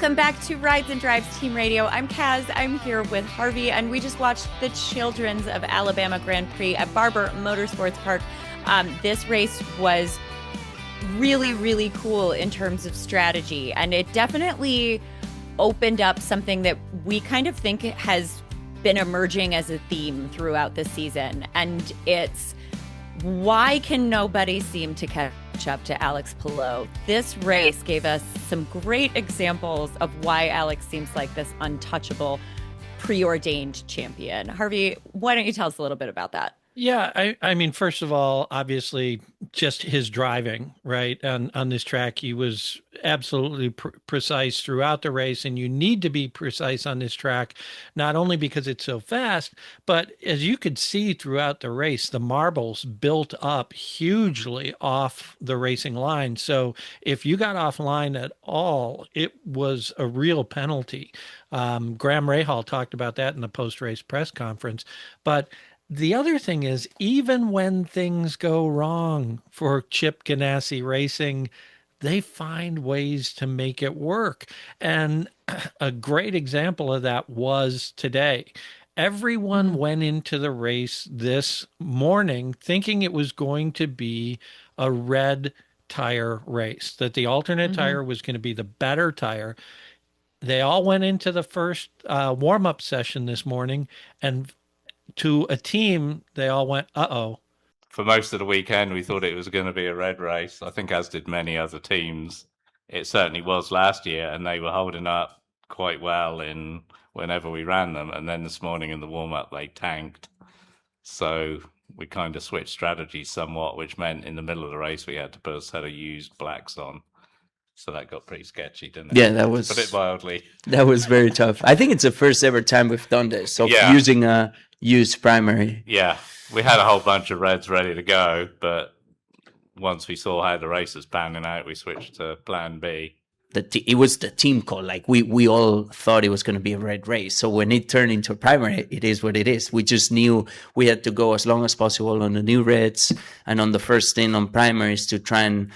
Welcome back to Rides and Drives Team Radio. I'm Kaz. I'm here with Harvey, and we just watched the Children's of Alabama Grand Prix at Barber Motorsports Park. This race was really, really cool in terms of strategy, and it definitely opened up something that we kind of think has been emerging as a theme throughout the season, and it's why can nobody seem to catch up to Alex Palou? This race gave us some great examples of why Alex seems like this untouchable, preordained champion. Harvey, why don't you tell us a little bit about that? Yeah, I mean, first of all, obviously, just his driving, right? On this track, he was absolutely precise throughout the race, and you need to be precise on this track, not only because it's so fast, but as you could see throughout the race, the marbles built up hugely off the racing line. So if you got offline at all, it was a real penalty. Graham Rahal talked about that in the post-race press conference, but the other thing is, even when things go wrong for Chip Ganassi Racing, they find ways to make it work. And a great example of that was today. Everyone went into the race this morning thinking it was going to be a red tire race, that the alternate tire was going to be the better tire. They all went into the first warm-up session this morning, and to a team, they all went, uh-oh. For most of the weekend, we thought it was going to be a red race. I think as did many other teams. It certainly was last year, and they were holding up quite well in whenever we ran them. And then this morning in the warm-up, they tanked. So we kind of switched strategies somewhat, which meant in the middle of the race, we had to put a set of used blacks on. So that got pretty sketchy, didn't it? Yeah, that was... To put it mildly. That was very tough. I think it's the first ever time we've done this, of using a used primary. Yeah, we had a whole bunch of reds ready to go, but once we saw how the race was panning out, we switched to plan B. It was the team call. Like we all thought it was going to be a red race. So when it turned into a primary, it is what it is. We just knew we had to go as long as possible on the new reds and on the first stint on primaries to try and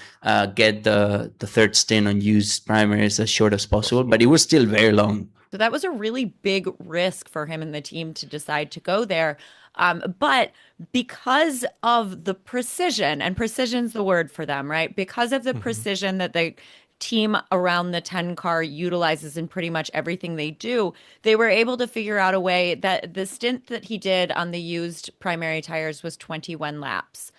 get the third stint on used primaries as short as possible. But it was still very long. So that was a really big risk for him and the team to decide to go there. But because of the precision, and precision's the word for them, right? Because of the precision that the team around the 10 car utilizes in pretty much everything they do, they were able to figure out a way that the stint that he did on the used primary tires was 21 laps.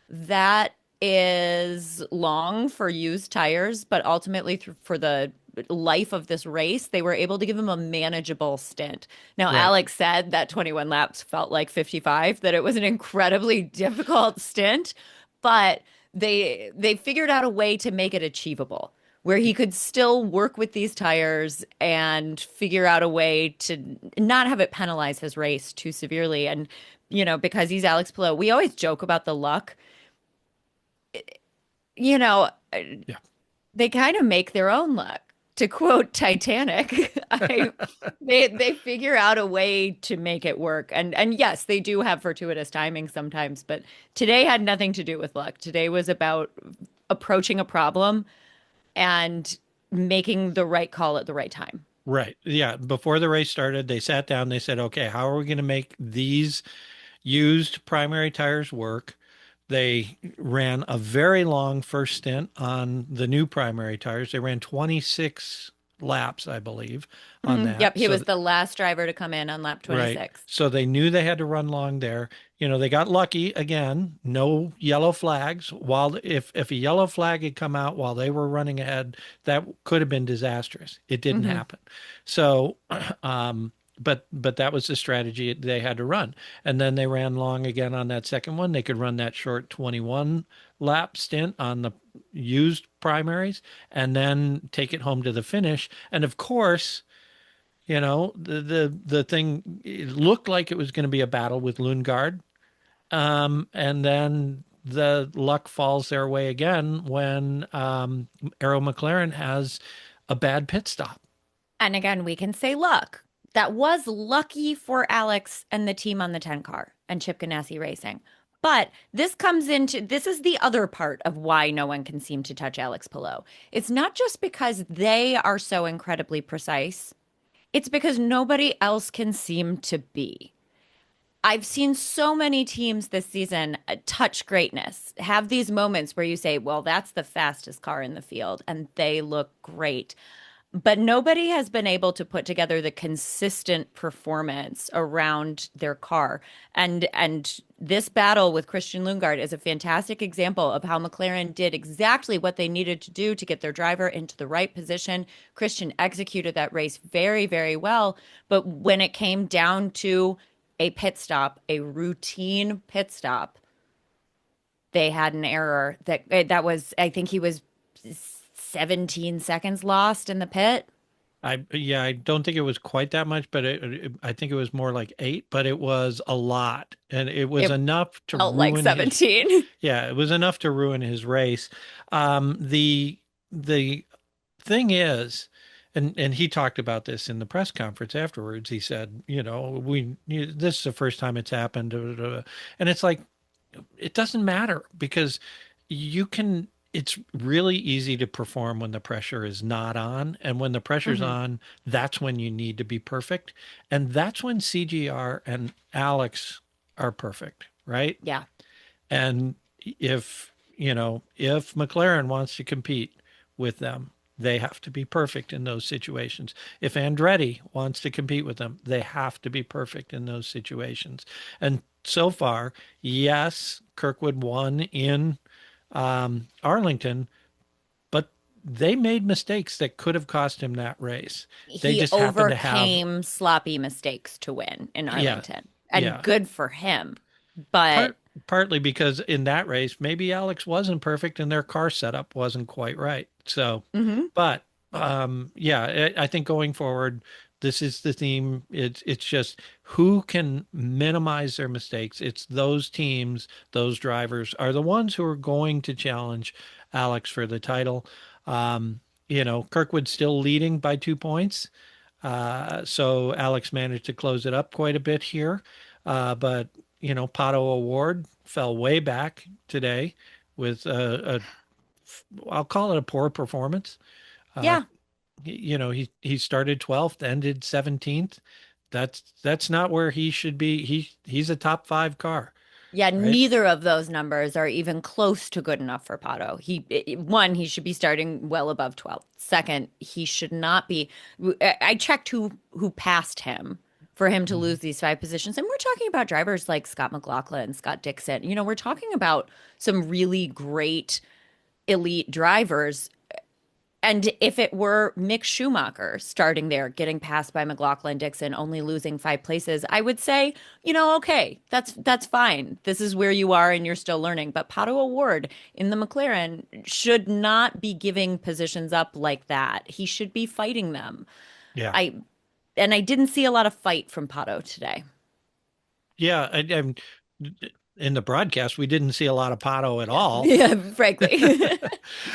That is long for used tires, but ultimately for the life of this race, they were able to give him a manageable stint. Now, right. Alex said that 21 laps felt like 55, that it was an incredibly difficult stint, but they figured out a way to make it achievable, where he could still work with these tires and figure out a way to not have it penalize his race too severely. And, you know, because he's Alex Palou, we always joke about the luck. You know, they kind of make their own luck. To quote Titanic, they figure out a way to make it work. And yes, they do have fortuitous timing sometimes, but today had nothing to do with luck. Today was about approaching a problem and making the right call at the right time. Right. Yeah. Before the race started, they sat down, they said, okay, how are we going to make these used primary tires work? They ran a very long first stint on the new primary tires. They ran 26 laps, I believe, on that. Yep, he was the last driver to come in on lap 26. Right. So they knew they had to run long there. You know, they got lucky again. No yellow flags. While if a yellow flag had come out while they were running ahead, that could have been disastrous. It didn't happen. So, But that was the strategy they had to run. And then they ran long again on that second one. They could run that short 21 lap stint on the used primaries and then take it home to the finish. And of course, you know, the thing, it looked like it was going to be a battle with Lundgaard. And then the luck falls their way again when Arrow-McLaren has a bad pit stop. And again, we can say luck. That was lucky for Alex and the team on the 10 car and Chip Ganassi Racing. But this is the other part of why no one can seem to touch Alex Palou. It's not just because they are so incredibly precise, it's because nobody else can seem to be. I've seen so many teams this season touch greatness, have these moments where you say, well, that's the fastest car in the field, and they look great. But nobody has been able to put together the consistent performance around their car. And this battle with Christian Lundgaard is a fantastic example of how McLaren did exactly what they needed to do to get their driver into the right position. Christian executed that race very, very well. But when it came down to a pit stop, a routine pit stop, they had an error that was, I think he was 17 seconds lost in the pit. I don't think it was quite that much, but I think it was more like 8, but it was a lot, and it was It enough to felt like ruin 17. yeah, it was enough to ruin his race. The thing is, and he talked about this in the press conference afterwards. He said, this is the first time it's happened, and it's like, it doesn't matter because it's really easy to perform when the pressure is not on. And when the pressure's on, that's when you need to be perfect. And that's when CGR and Alex are perfect, right? Yeah. And if McLaren wants to compete with them, they have to be perfect in those situations. If Andretti wants to compete with them, they have to be perfect in those situations. And so far, yes, Kirkwood won in Arlington, but they made mistakes that could have cost him that race. They He just happened to have, overcame sloppy mistakes to win in yeah, Arlington. And yeah. good for him. But Partly because in that race, maybe Alex wasn't perfect and their car setup wasn't quite right. So, but yeah, I think going forward, this is the theme. It's just who can minimize their mistakes. It's those teams, those drivers are the ones who are going to challenge Alex for the title. Kirkwood's still leading by 2 points. So Alex managed to close it up quite a bit here. But Pato Award fell way back today with I'll call it a poor performance. yeah. He started 12th, ended 17th. That's not where he should be. He's a top 5 car, Yeah, right? neither of those numbers are even close to good enough for Pato. One, he should be starting well above 12th. Second, he should not be. I checked who passed him for him to lose these 5 positions. And we're talking about drivers like Scott McLaughlin, Scott Dixon. We're talking about some really great elite drivers. And if it were Mick Schumacher starting there, getting passed by McLaughlin, Dixon, only losing 5 places, I would say, okay, that's fine. This is where you are and you're still learning. But Pato Award in the McLaren should not be giving positions up like that. He should be fighting them. Yeah. I didn't see a lot of fight from Pato today. Yeah. In the broadcast, we didn't see a lot of Pato at all. Yeah, frankly. you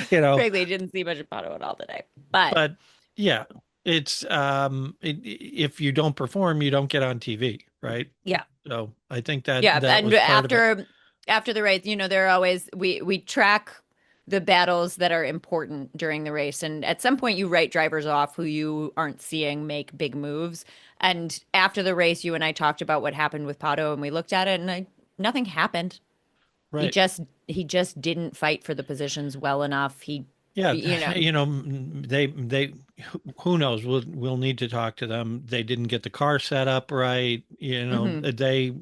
Frankly, didn't see much of Pato at all today. But yeah, it's if you don't perform, you don't get on TV, right? yeah. So I think that Yeah, that and was part of it. after the race, there are always we track the battles that are important during the race, and at some point you write drivers off who you aren't seeing make big moves. And after the race, you and I talked about what happened with Pato, and we looked at it, and nothing happened. Right. He just didn't fight for the positions well enough. Yeah, they who knows? We'll need to talk to them. They didn't get the car set up right. They,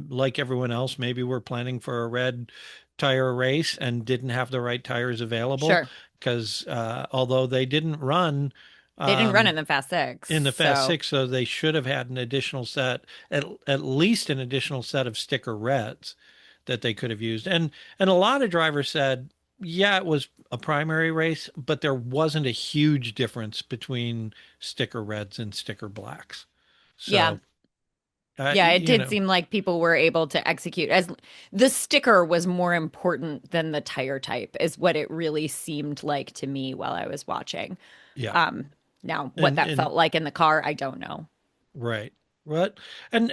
like everyone else, maybe were planning for a red tire race and didn't have the right tires available. Sure. Because although they didn't run, they didn't run in the Fast Six. In the Fast Six, so they should have had an additional set, at least an additional set of sticker reds that they could have used. And a lot of drivers said, yeah, it was a primary race, but there wasn't a huge difference between sticker reds and sticker blacks. So, yeah. Yeah, it did seem like people were able to execute as the sticker was more important than the tire type is what it really seemed like to me while I was watching. Yeah. Now what that felt like in the car, I don't know. Right. Right. And,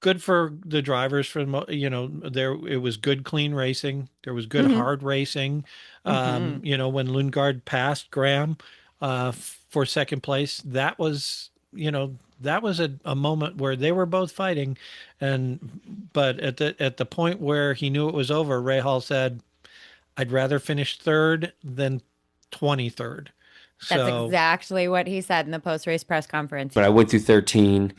good for the drivers from, there, it was good, clean racing. There was good, Hmm. hard racing. Hmm. When Lundgaard passed Graham, for second place, that was a moment where they were both fighting. But at the point where he knew it was over, Ray Hall said, I'd rather finish third than 23rd. That's So, exactly what he said in the post-race press conference. But I went through 13,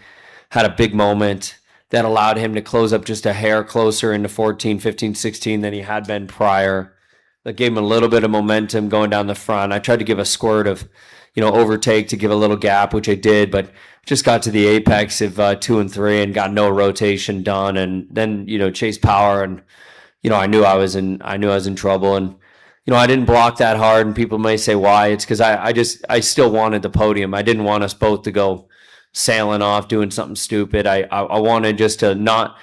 had a big moment that allowed him to close up just a hair closer into 14, 15, 16 than he had been prior. That gave him a little bit of momentum going down the front. I tried to give a squirt of, overtake to give a little gap, which I did, but just got to the apex of 2 and 3 and got no rotation done. And then, chase power. And, I knew I was in trouble. And, I didn't block that hard, and people may say why. It's because I still wanted the podium. I didn't want us both to go sailing off doing something stupid. I wanted just to not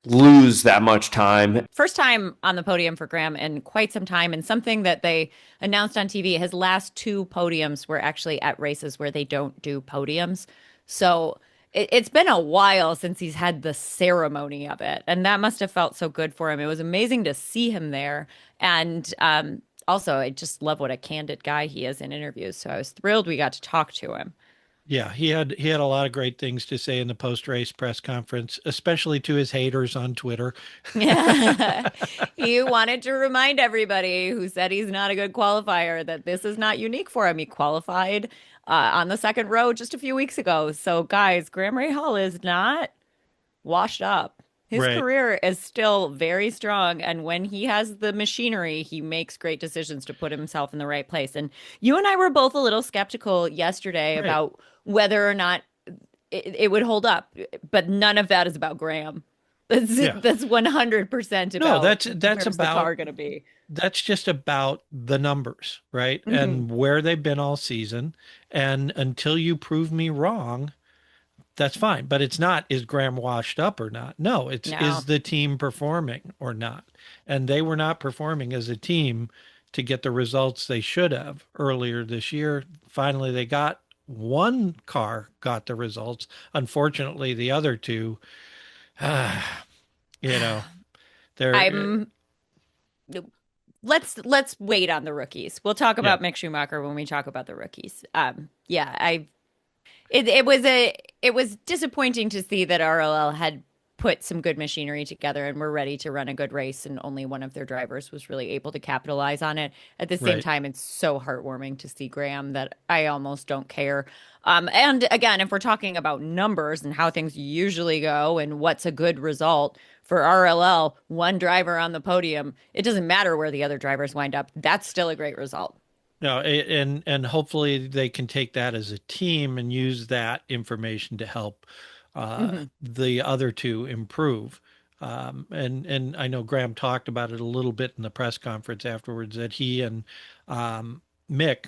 lose that much time. First time on the podium for Graham in quite some time, and something that they announced on TV. His last two podiums were actually at races where they don't do podiums. So it's been a while since he's had the ceremony of it, and that must have felt so good for him. It was amazing to see him there, and also I just love what a candid guy he is in interviews. So I was thrilled we got to talk to him. yeah, he had a lot of great things to say in the post-race press conference, especially to his haters on Twitter. He wanted to remind everybody who said he's not a good qualifier that this is not unique for him. He qualified on the second row just a few weeks ago. So, guys, Graham Rahal is not washed up. His Right. career is still very strong. And when he has the machinery, he makes great decisions to put himself in the right place. And you and I were both a little skeptical yesterday Right. about whether or not it would hold up, but none of that is about Graham. Yeah. That's 100% No, about that's where's the car about going to be. that's just about the numbers, right? Hmm. And where they've been all season. And until you prove me wrong, that's fine. But it's not, is Graham washed up or not? No, it's, No. is the team performing or not? And they were not performing as a team to get the results they should have earlier this year. Finally, they got one car got the results. Unfortunately, the other two, you know, they're I'm let's wait on the rookies. We'll talk yeah, about Mick Schumacher when we talk about the rookies. Yeah, it was disappointing to see that RLL had put some good machinery together and were ready to run a good race, and only one of their drivers was really able to capitalize on it. At the same right. time, it's so heartwarming to see Graham that I almost don't care. And again, if we're talking about numbers and how things usually go and what's a good result for RLL, one driver on the podium, it doesn't matter where the other drivers wind up. That's still a great result. No, and hopefully they can take that as a team and use that information to help Hmm. the other two improve. And I know Graham talked about it a little bit in the press conference afterwards that he and Mick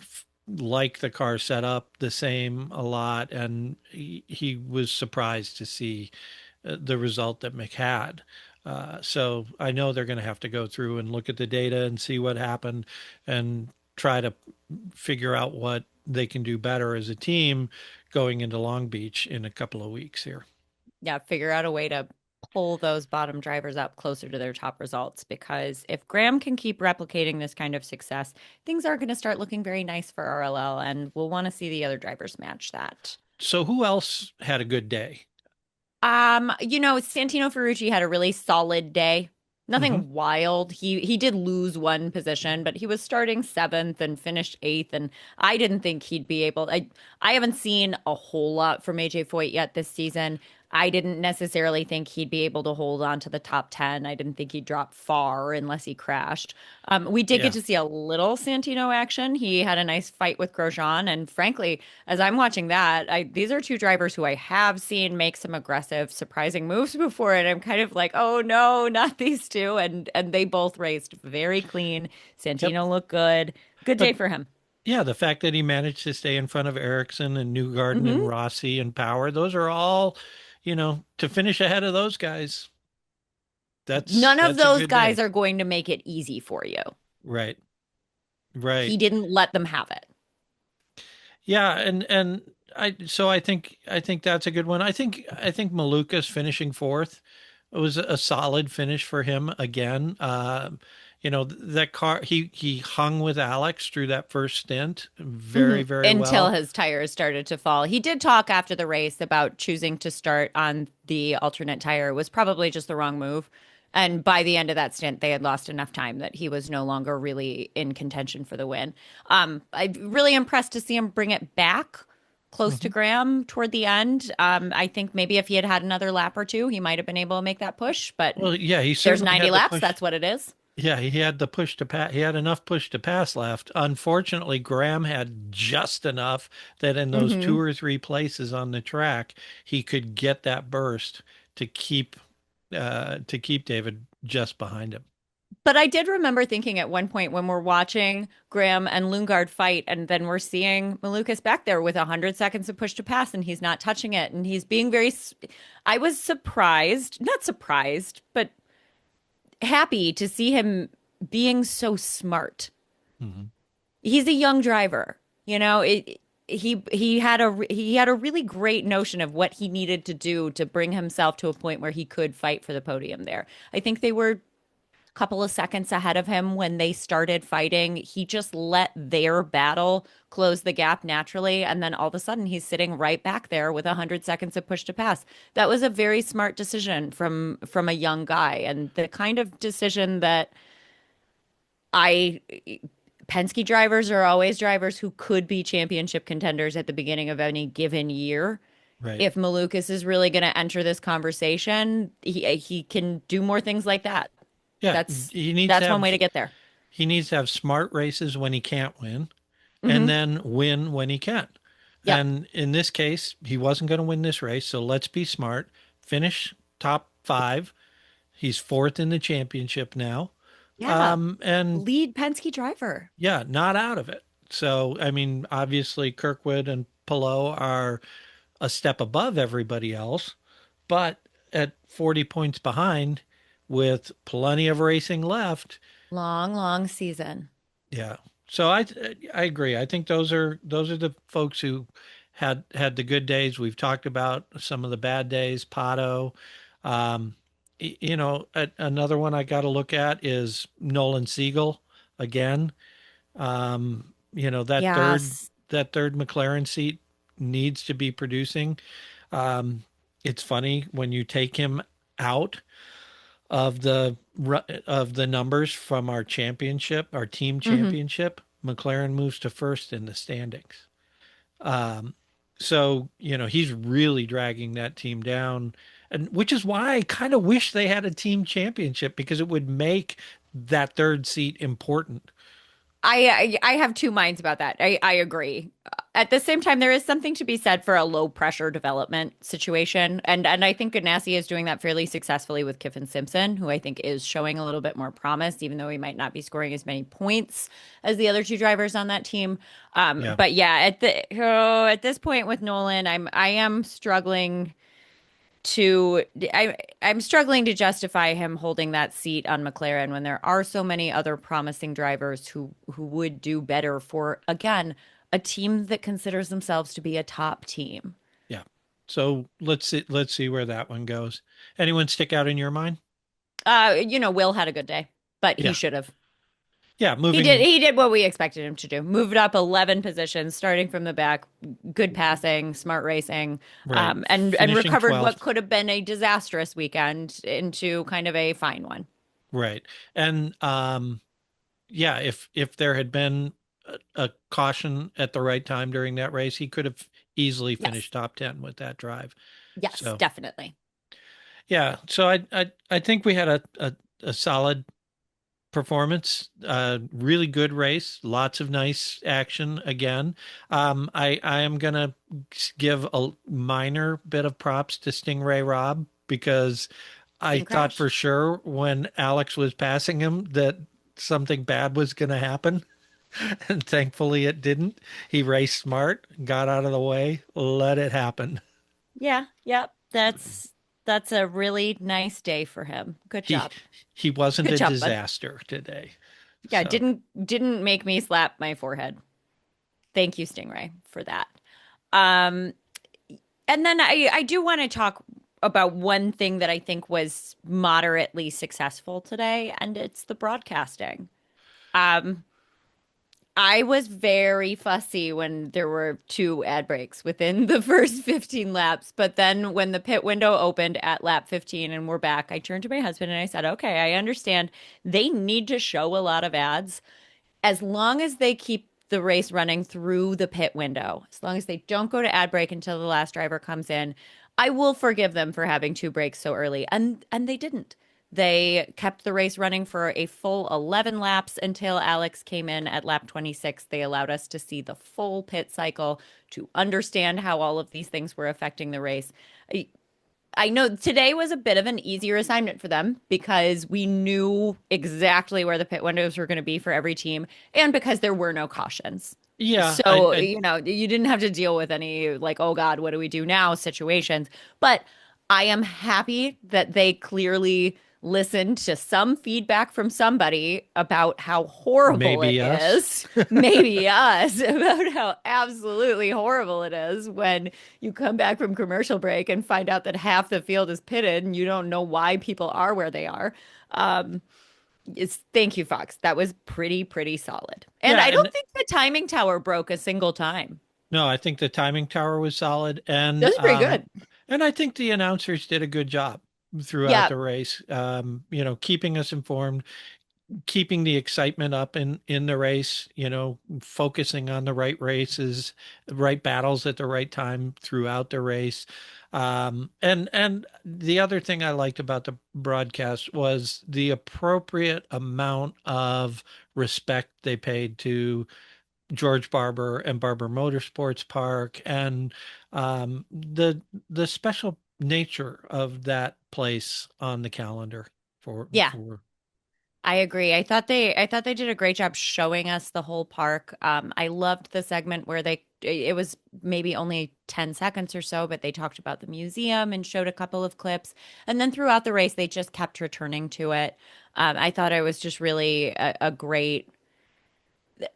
like the car set up the same a lot, and he was surprised to see the result that Mick had. So I know they're going to have to go through and look at the data and see what happened and try to figure out what they can do better as a team going into Long Beach in a couple of weeks here. Yeah, figure out a way to pull those bottom drivers up closer to their top results, because if Graham can keep replicating this kind of success, things are going to start looking very nice for RLL, and we'll want to see the other drivers match that. So who else had a good day? Santino Ferrucci had a really solid day. Hmm. Nothing wild. He did lose one position, but he was starting seventh and finished eighth. And I didn't think he'd be able. I haven't seen a whole lot from AJ Foyt yet this season. I didn't necessarily think he'd be able to hold on to the top 10. I didn't think he'd drop far unless he crashed. We did get Yeah. to see a little Santino action. He had a nice fight with Grosjean, and frankly, as I'm watching that, these are two drivers who I have seen make some aggressive, surprising moves before, and I'm kind of like, oh no, not these two. And they both raced very clean. Yep. Santino looked good. Good day But for him. yeah, the fact that he managed to stay in front of Ericsson and Newgarden and Hmm. Rossi and Power, those are all, to finish ahead of those guys. None of That's a those good guys day. are going to make it easy for you. Right. Right. He didn't let them have it. Yeah, and I think that's a good one. I think Maluka's finishing fourth. It was a solid finish for him again. That car he hung with Alex through that first stint very, very Until well. his tires started to fall. He did talk after the race about choosing to start on the alternate tire. It was probably just the wrong move. And by the end of that stint, they had lost enough time that he was no longer really in contention for the win. I'm really impressed to see him bring it back close to Mhm. Graham toward the end. I think maybe if he had had another lap or two, he might have been able to make that push. But Well, yeah, he there's certainly 90 had the laps. push. That's what it is. Yeah, he had the push to pass. He had enough push to pass left. Unfortunately, Graham had just enough that in those two Hmm. or three places on the track, he could get that burst to keep David just behind him. But I did remember thinking at one point when we're watching Graham and Lundgaard fight, and then we're seeing Malukas back there with 100 seconds of push to pass, and he's not touching it, and he's being I was surprised, not surprised, but happy to see him being so smart. Mhm. He's a young driver, you know. He had a really great notion of what he needed to do to bring himself to a point where he could fight for the podium there. I think they were couple of seconds ahead of him when they started fighting. He just let their battle close the gap naturally. And then all of a sudden, he's sitting right back there with 100 seconds of push to pass. That was a very smart decision from a young guy, and the kind of decision that I Penske drivers are always drivers who could be championship contenders at the beginning of any given year. Right. If Malukas is really going to enter this conversation, he can do more things like that. Yeah, That's that's one way to get there. he needs to have smart races when he can't win, and Hmm. then win when he can. Yep. And in this case, he wasn't going to win this race, so let's be smart. Finish top five. He's fourth in the championship now. Yeah. And Lead Penske driver. yeah, not out of it. So, I mean, obviously Kirkwood and Palou are a step above everybody else, but at 40 points behind with plenty of racing left. Long, long season. Yeah. So I agree. I think those are the folks who had the good days. We've talked about some of the bad days, Pato. Um, Another one I got to look at is Nolan Siegel again. That third Yes. that third McLaren seat needs to be producing. Um, it's funny when you take him out of the numbers from our championship, our team Hmm. championship, McLaren moves to first in the standings. Um, so he's really dragging that team down, and which is why I kind of wish they had a team championship because it would make that third seat important. I have two minds about that. I agree. At the same time, there is something to be said for a low pressure development situation, and I think Ganassi is doing that fairly successfully with Kiffin Simpson, who I think is showing a little bit more promise, even though he might not be scoring as many points as the other two drivers on that team. Yeah. But yeah, at this point with Nolan, I am struggling to I'm struggling to justify him holding that seat on McLaren when there are so many other promising drivers who would do better for, again, a team that considers themselves to be a top team. Yeah. So let's see where that one goes. Anyone stick out in your mind? Will had a good day, but he Yeah. should have. Yeah, He did moving he did what we expected him to do. Moved up 11 positions, starting from the back, good passing, smart racing, right, and finishing recovered what 12th. could have been a disastrous weekend into kind of a fine one. Right. And yeah, if there had been a caution at the right time during that race, he could have easily Yes. finished top 10 with that drive. Yes, So, definitely. yeah, so I think we had a solid performance, really good race, lots of nice action again. I am gonna give a minor bit of props to Stingray Rob because I Didn't thought crash. for sure when Alex was passing him that something bad was going to happen. And thankfully it didn't. He raced smart, got out of the way, let it happen. Yeah, yep. That's a really nice day for him. Good He job. he wasn't Good a job, bud. disaster today. Yeah, So, didn't make me slap my forehead. Thank you, Stingray, for that. Um, and then I do want to talk about one thing that I think was moderately successful today, and it's the broadcasting. Um, I was very fussy when there were two ad breaks within the first 15 laps. But then when the pit window opened at lap 15 and we're back, I turned to my husband and I said, okay, I understand they need to show a lot of ads as long as they keep the race running through the pit window, as long as they don't go to ad break until the last driver comes in, I will forgive them for having two breaks so early. And they didn't. They kept the race running for a full 11 laps until Alex came in at lap 26. They allowed us to see the full pit cycle to understand how all of these things were affecting the race. I know today was a bit of an easier assignment for them because we knew exactly where the pit windows were going to be for every team and because there were no cautions. Yeah, So, you didn't have to deal with any like, oh God, what do we do now situations. But I am happy that they clearly listened to some feedback from somebody about how horrible it maybe us. is. Maybe us, about how absolutely horrible it is when you come back from commercial break and find out that half the field is pitted and you don't know why people are where they are. Um, thank you, Fox. That was pretty solid. And Yeah, I and don't think the timing tower broke a single time. no, I think the timing tower was solid, That was pretty good. and I think the announcers did a good job throughout Yeah. the race. Keeping us informed, keeping the excitement up in the race. Focusing on the right races, right battles at the right time throughout the race. And the other thing I liked about the broadcast was the appropriate amount of respect they paid to George Barber and Barber Motorsports Park, and the special nature of that place on the calendar for Yeah. for I agree. I thought they did a great job showing us the whole park. I loved the segment where it was maybe only 10 seconds or so, but they talked about the museum and showed a couple of clips. And then throughout the race, they just kept returning to it. I thought it was just really a great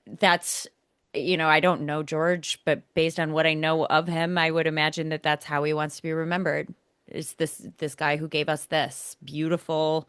that's I don't know George, but based on what I know of him, I would imagine that that's how he wants to be remembered. Is this guy who gave us this beautiful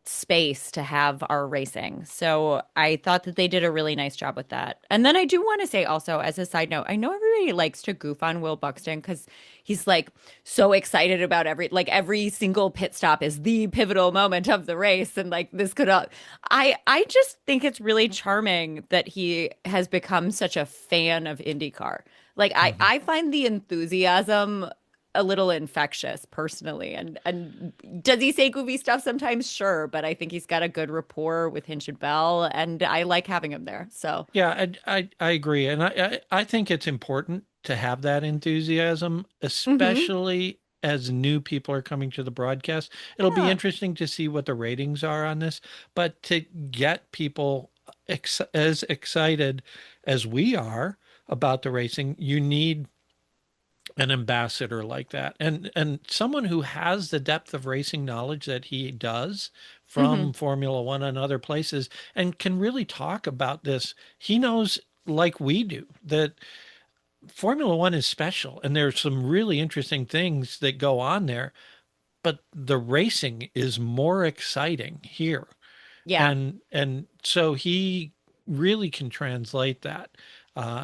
space to have our racing. So I thought that they did a really nice job with that. And then I do want to say also, as a side note, I know everybody likes to goof on Will Buxton because he's like so excited about every single pit stop is the pivotal moment of the race. And like this could I just think it's really charming that he has become such a fan of IndyCar. Like Mhm. I find the enthusiasm a little infectious personally. And does he say goofy stuff sometimes? Sure, but I think he's got a good rapport with Hinch and Bell, and I like having him there. So Yeah, I agree, and I think it's important to have that enthusiasm, mhm. especially as new people are coming to the broadcast. It'll be Yeah. interesting to see what the ratings are on this, but to get people as excited as we are about the racing, you need an ambassador like that, and someone who has the depth of racing knowledge that he does Hmm. from Formula One and other places, and can really talk about this. He knows, like we do, that Formula One is special and there's some really interesting things that go on there, but the racing is more exciting here. Yeah. And so he really can translate that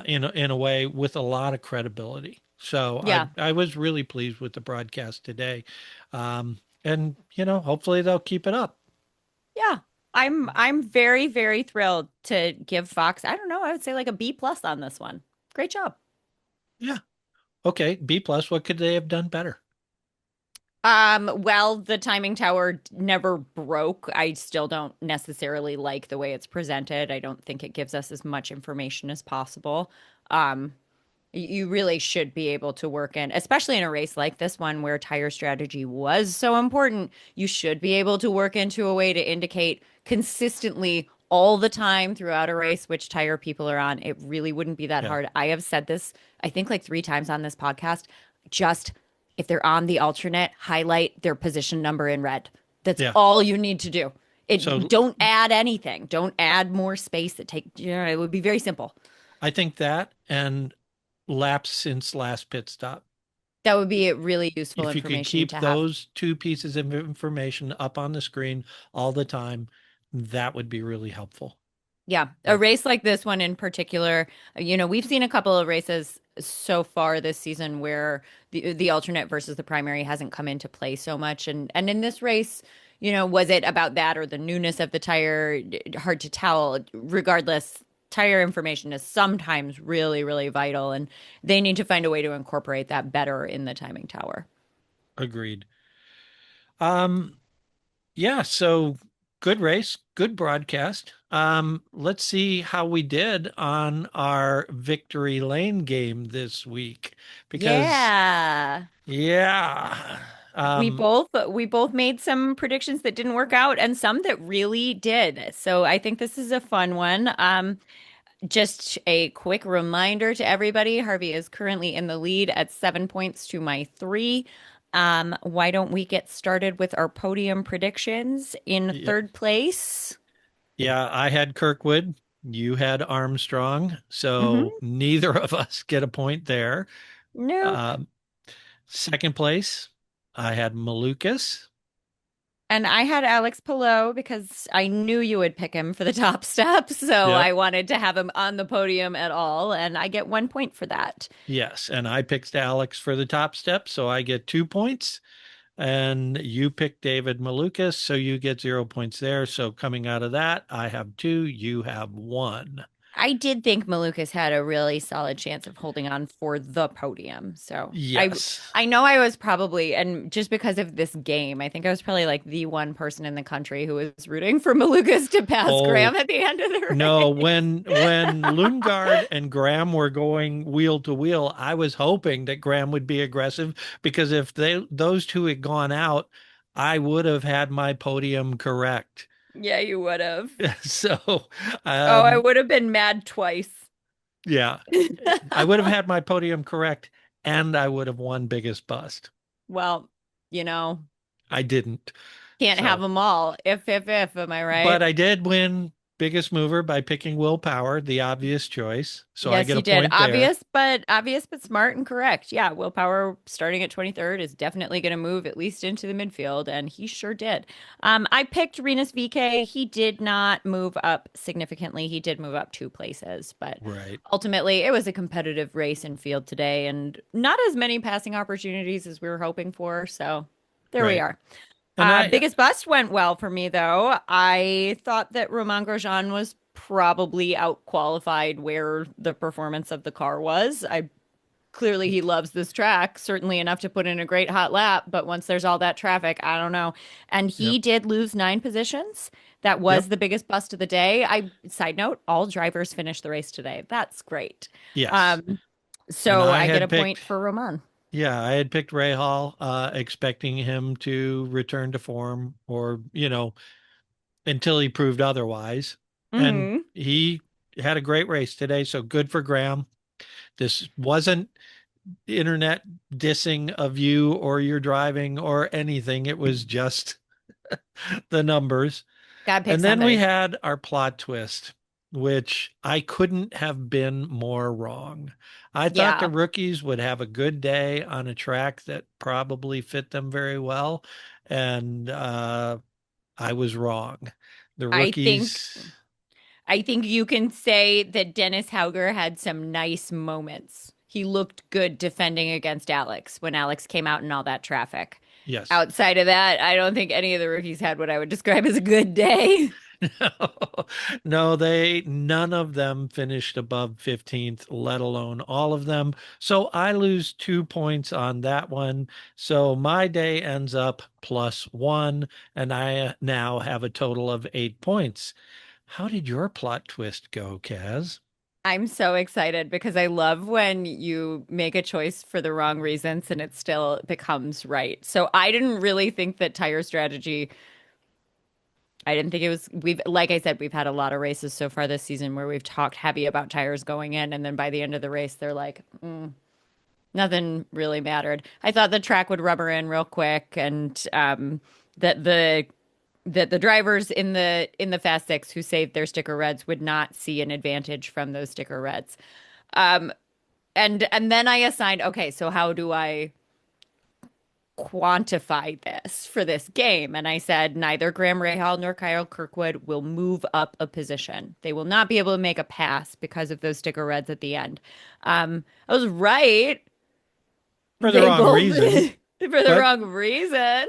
in a way with a lot of credibility. So Yeah. I was really pleased with the broadcast today, and hopefully they'll keep it up. Yeah. I'm very thrilled to give Fox, I don't know, I would say like a B plus on this one. Great job. Yeah. Okay. B plus. What could they have done better? Well, the timing tower never broke. I still don't necessarily like the way it's presented. I don't think it gives us as much information as possible. Um, you really should be able to work in, especially in a race like this one where tire strategy was so important. You should be able to work into a way to indicate consistently all the time throughout a race which tire people are on. It really wouldn't be that Yeah. hard. I have said this, I think like 3 times on this podcast. Just if they're on the alternate, highlight their position number in red. That's Yeah. all you need to do. It So don't add anything. Don't add more space that it would be very simple. I think that, and laps since last pit stop. That would be really useful If you could information keep to have. those two pieces of information up on the screen all the time, that would be really helpful. Yeah, a race like this one in particular, we've seen a couple of races so far this season where the alternate versus the primary hasn't come into play so much, and in this race, was it about that or the newness of the tire? Hard to tell. Regardless, tire information is sometimes really, really vital, and they need to find a way to incorporate that better in the timing tower. Agreed. Yeah, so good race, good broadcast. Let's see how we did on our victory lane game this week because Yeah. yeah. We both made some predictions that didn't work out and some that really did. So I think this is a fun one. Just a quick reminder to everybody, Harvey is currently in the lead at 7 points to my 3. Why don't we get started with our podium predictions? In Yeah. third place? Yeah, I had Kirkwood, you had Armstrong, Hmm. so neither of us get a point there. Nope. Second place, I had Malukas. And I had Alex Palou because I knew you would pick him for the top step. So Yep. I wanted to have him on the podium at all. And I get 1 point for that. Yes, and I picked Alex for the top step, so I get 2 points. And you picked David Malukas, so you get 0 points there. So coming out of that, I have 2, you have 1. I did think Malukas had a really solid chance of holding on for the podium. So Yes. I know I was probably, and just because of this game, I think I was probably like the one person in the country who was rooting for Malukas to pass Oh, Graham at the end of the race. no, when Lundgaard and Graham were going wheel to wheel, I was hoping that Graham would be aggressive because if those two had gone out, I would have had my podium correct. Yeah, you would have. So, Oh, I would have been mad twice. yeah, I would have had my podium correct and I would have won biggest bust. Well, I didn't. can't So, have them all. If, am I right? but I did win biggest mover by picking Will Power, the obvious choice. So I Yes, get you a did. point there. Obvious, but smart and correct. Yeah, Willpower starting at 23rd is definitely going to move at least into the midfield, and he sure did. I picked Renus VK. He did not move up significantly. He did move up 2 places, but Right. ultimately it was a competitive race in field today, and not as many passing opportunities as we were hoping for. So there we Right. are. And Biggest bust went well for me, though. I thought that Romain Grosjean was probably out qualified where the performance of the car was. Clearly he loves this track, certainly enough to put in a great hot lap, but once there's all that traffic, I don't know. And he Yep. did lose 9 positions. That was Yep. the biggest bust of the day. Side note, all drivers finished the race today. That's great. Yes. And So I I get had a point picked, for Romain. yeah, I had picked Ray Hall, expecting him to return to form or, until he proved otherwise. And Hmm. he had a great race today. So good for Graham. This wasn't internet dissing of you or your driving or anything. It was just the numbers. Gotta pick And then we somebody. had our plot twist, which I couldn't have been more wrong. I thought the Yeah. rookies would have a good day on a track that probably fit them very well. And I was wrong. The I think rookies, I think you can say that Dennis Hauger had some nice moments. He looked good defending against Alex when Alex came out in all that traffic. yes. Outside of that, I don't think any of the rookies had what I would describe as a good day. No, none of them finished above 15th, let alone all of them. So I lose 2 points on that one. So my day ends up +1, and I now have a total of 8 points. How did your plot twist go, Kaz? I'm so excited because I love when you make a choice for the wrong reasons and it still becomes right. So I didn't really think that tire strategy I didn't think it was like I said, we've had a lot of races so far this season where we've talked heavy about tires going in, and then by the end of the race, they're like, nothing really mattered. I thought the track would rubber in real quick, and that the drivers in the Fast Six who saved their sticker reds would not see an advantage from those sticker reds. and then I assigned, okay, so how do I quantify this for this game? And I said neither Graham Rahal nor Kyle Kirkwood will move up a position. They will not be able to make a pass because of those sticker reds at the end. I was right. For the They wrong both reason. for the But wrong reason.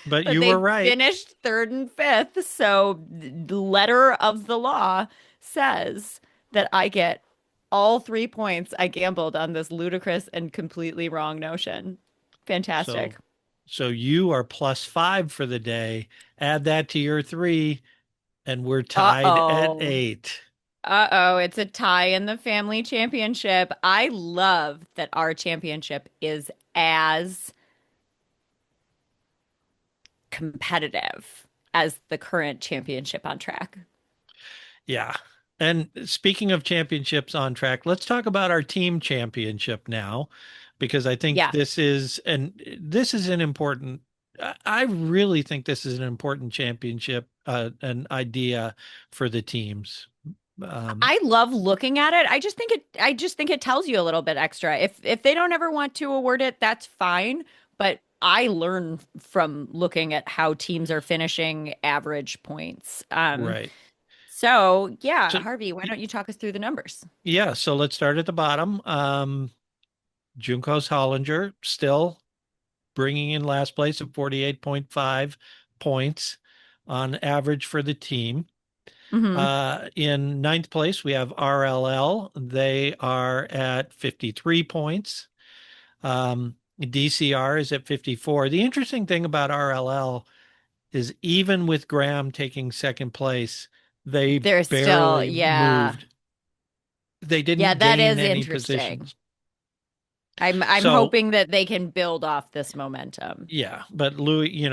but But you they were right. finished third and fifth. So the letter of the law says that I get all 3 points. I gambled on this ludicrous and completely wrong notion. So Fantastic. so you are +5 for the day. Add that to your 3, and we're tied at Uh-oh. 8. Uh-oh. It's a tie in the family championship. I love that our championship is as competitive as the current championship on track. Yeah. And speaking of championships on track, let's talk about our team championship now, because I think Yeah. this is an important, I really think this is an important championship, an idea for the teams. I love looking at it. I just think it tells you a little bit extra. If they don't ever want to award it, that's fine. But I learn from looking at how teams are finishing average points. Right. So yeah, So, Harvey, why don't you talk us through the numbers? yeah, so let's start at the bottom. Junkos Hollinger still bringing in last place at 48.5 points on average for the team. Hmm. In ninth place, we have RLL. They are at 53 points. DCR is at 54. The interesting thing about RLL is even with Graham taking second place, they They're still, barely yeah. moved. They Yeah, didn't that gain is any interesting. positions. I'm So hoping that they can build off this momentum. yeah, but Louis uh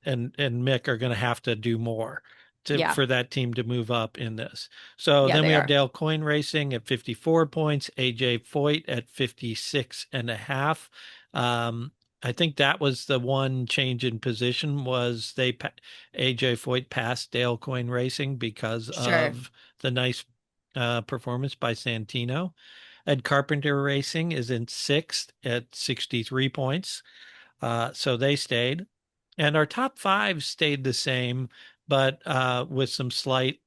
and Mick are going to have to do more Yeah. for that team to move up in this. So Yeah, then we they have are. Dale Coyne Racing at 54 points, AJ Foyt at 56 and a half. I think that was the one change in position was AJ Foyt passed Dale Coyne Racing because Sure. of the nice performance by Santino. Ed Carpenter Racing is in sixth at 63 points. So they stayed. And our top 5 stayed the same, but with some slight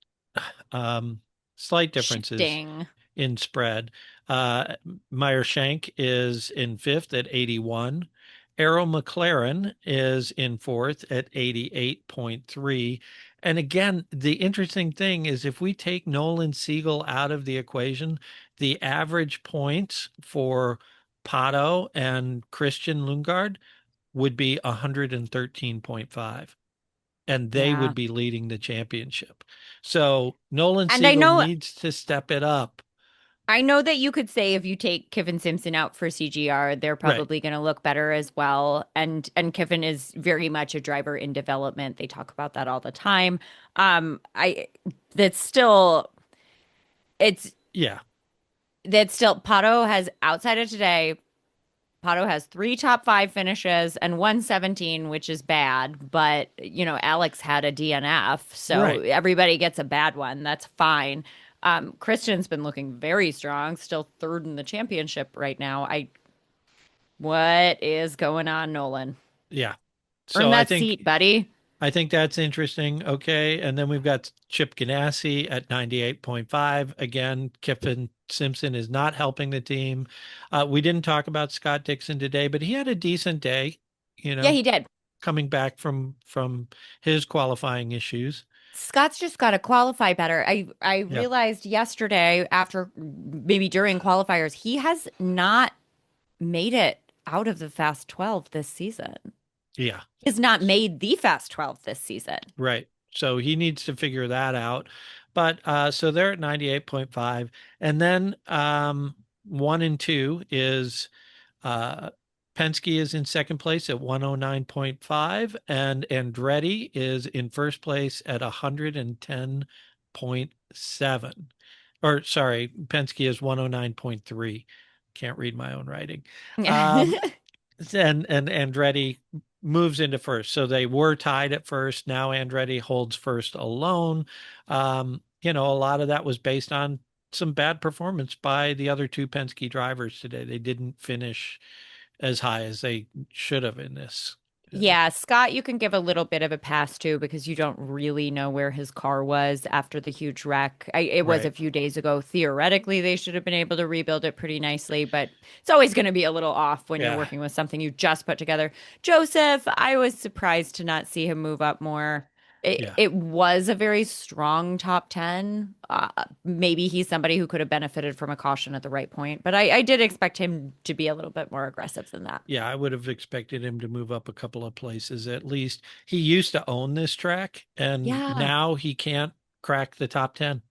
differences Shifting. in spread. Meyer Shank is in fifth at 81. Arrow-McLaren is in fourth at 88.3. And again, the interesting thing is if we take Nolan Siegel out of the equation, the average points for Pato and Christian Lundgaard would be 113.5, and they Yeah. would be leading the championship. So Nolan And I Siegel know needs to step it up. I know that you could say if you take Kevin Simpson out for CGR, they're Right. probably going to look better as well. And Kevin is very much a driver in development. They talk about that all the time. I that's still it's Yeah. that's still Pato has outside of today. Pato has 3 top 5 finishes and 117, which is bad. But, Alex had a DNF. So Right. everybody gets a bad one. That's fine. Christian's been looking very strong, still third in the championship right now. What is going on, Nolan? Yeah. Earn So that seat, buddy. I think that's interesting. Okay. And then we've got Chip Ganassi at 98.5. Again, Kiffin Simpson is not helping the team. We didn't talk about Scott Dixon today, but he had a decent day, Yeah, he did. coming back from his qualifying issues. Scott's just got to qualify better. I Yeah. realized yesterday, after maybe during qualifiers, he has not made it out of the Fast 12 this season. Yeah. He has not made the Fast 12 this season. Right. So he needs to figure that out. But so they're at 98.5. And then 1 and 2 is Penske is in second place at 109.5, and Andretti is in first place at 110.7. Or sorry, Penske is 109.3. Can't read my own writing. Um, and Andretti moves into first. So they were tied at first. Now Andretti holds first alone. A lot of that was based on some bad performance by the other two Penske drivers today. They didn't finish as high as they should have in this. Yeah, Scott, you can give a little bit of a pass to because you don't really know where his car was after the huge wreck. It was a few days ago. Theoretically, they should have been able to rebuild it pretty nicely, but it's always going to be a little off when you're working with something you just put together. Joseph, I was surprised to not see him move up more. It was a very strong top 10. Maybe he's somebody who could have benefited from a caution at the right point, but I did expect him to be a little bit more aggressive than that. Yeah, I would have expected him to move up a couple of places at least. He used to own this track, and now he can't crack the top 10.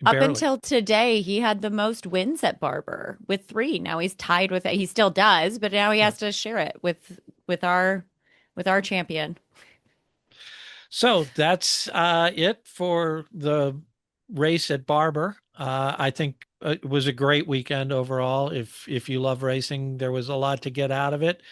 Barely. Up until today, he had the most wins at Barber with 3. Now he's tied with it. He still does, but now he has to share it with our champion. So that's it for the race at Barber. I think it was a great weekend overall. If you love racing, there was a lot to get out of it.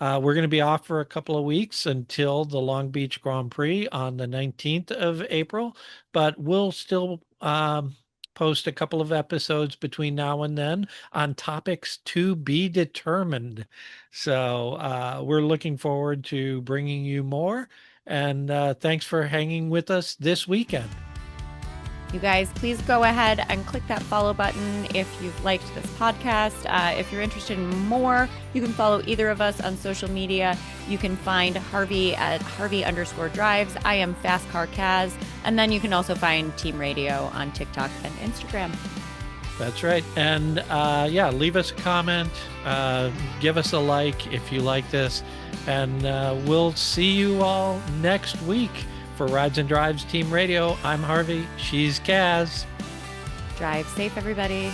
We're going to be off for a couple of weeks until the Long Beach Grand Prix on the 19th of April, but we'll still post a couple of episodes between now and then on topics to be determined. So we're looking forward to bringing you more. And thanks for hanging with us this weekend. You guys, please go ahead and click that follow button if you've liked this podcast. If you're interested in more, you can follow either of us on social media. You can find Harvey at Harvey_drives. I am Fast Car Kaz. And then you can also find Team Radio on TikTok and Instagram. That's right. And leave us a comment. Give us a like if you like this. And we'll see you all next week for Rides and Drives Team Radio. I'm Harvey. She's Kaz. Drive safe, everybody.